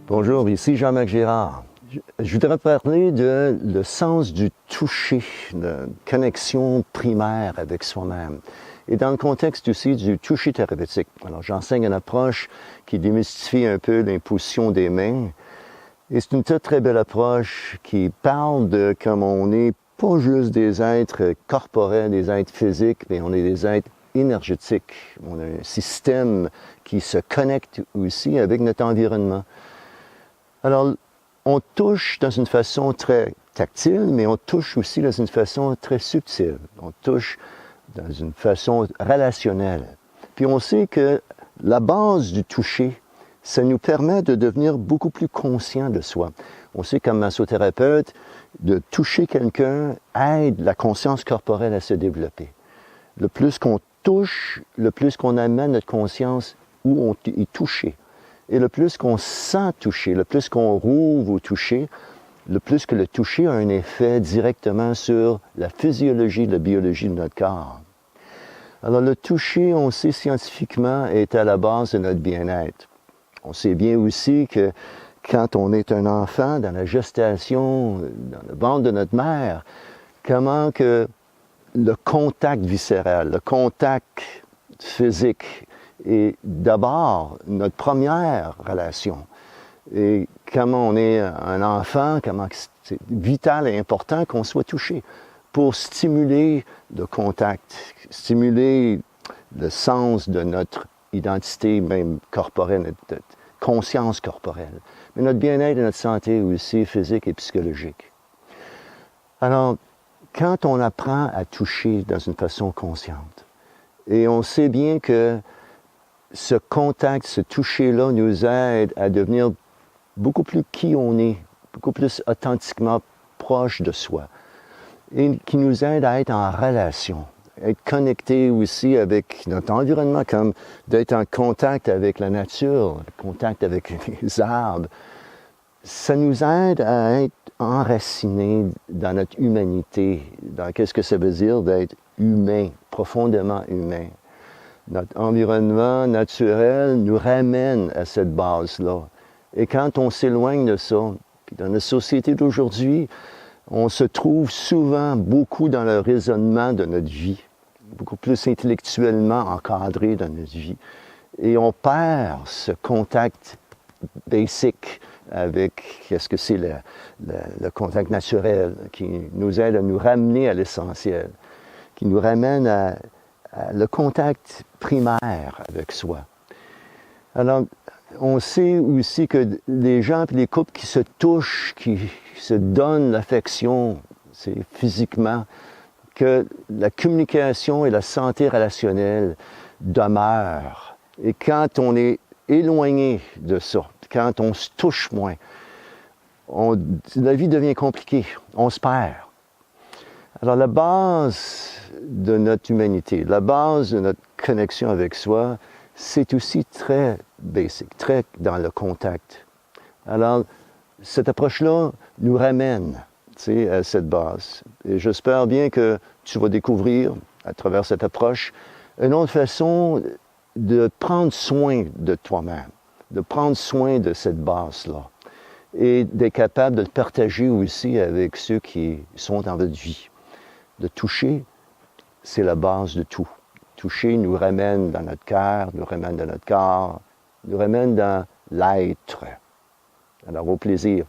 Bonjour, ici Jean-Marc Girard. Je voudrais parler de le sens du toucher, de connexion primaire avec soi-même. Et dans le contexte aussi du toucher thérapeutique. Alors, j'enseigne une approche qui démystifie un peu l'imposition des mains. Et c'est une très, très belle approche qui parle de comment on n'est pas juste des êtres corporels, des êtres physiques, mais on est des êtres énergétiques. On a un système qui se connecte aussi avec notre environnement. Alors, on touche dans une façon très tactile, mais on touche aussi dans une façon très subtile. On touche dans une façon relationnelle. Puis on sait que la base du toucher, ça nous permet de devenir beaucoup plus conscient de soi. On sait comme massothérapeute, de toucher quelqu'un aide la conscience corporelle à se développer. Le plus qu'on touche, le plus qu'on amène notre conscience où on est touché. Et le plus qu'on sent toucher, le plus qu'on rouvre au toucher, le plus que le toucher a un effet directement sur la physiologie, la biologie de notre corps. Alors le toucher, on sait scientifiquement, est à la base de notre bien-être. On sait bien aussi que quand on est un enfant, dans la gestation, dans le ventre de notre mère, comment que le contact viscéral, le contact physique est d'abord notre première relation. Et comment on est un enfant, comment c'est vital et important qu'on soit touché pour stimuler le contact, stimuler le sens de notre identité même corporelle, notre conscience corporelle, mais notre bien-être et notre santé aussi physique et psychologique. Alors, quand on apprend à toucher dans une façon consciente, et on sait bien que ce contact, ce toucher-là nous aide à devenir beaucoup plus qui on est, beaucoup plus authentiquement proche de soi, et qui nous aide à être en relation, être connecté aussi avec notre environnement, comme d'être en contact avec la nature, contact avec les arbres. Ça nous aide à être enracinés dans notre humanité, dans qu'est-ce que ça veut dire d'être humain, profondément humain. Notre environnement naturel nous ramène à cette base-là. Et quand on s'éloigne de ça, puis dans la société d'aujourd'hui, on se trouve souvent beaucoup dans le raisonnement de notre vie, beaucoup plus intellectuellement encadré dans notre vie. Et on perd ce contact basic avec qu'est-ce que c'est le contact naturel qui nous aide à nous ramener à l'essentiel, qui nous ramène à le contact primaire avec soi. Alors, on sait aussi que les gens et les couples qui se touchent, qui se donnent l'affection, c'est physiquement, que la communication et la santé relationnelle demeurent. Et quand on est éloigné de ça, quand on se touche moins, la vie devient compliquée, on se perd. Alors la base de notre humanité, la base de notre connexion avec soi, c'est aussi très basic, très dans le contact. Alors, cette approche-là nous ramène à cette base. Et j'espère bien que tu vas découvrir, à travers cette approche, une autre façon de prendre soin de toi-même, de prendre soin de cette base-là et d'être capable de le partager aussi avec ceux qui sont dans votre vie. De toucher, c'est la base de tout. Toucher nous ramène dans notre cœur, nous ramène dans notre corps, nous ramène dans l'être. Alors, au plaisir.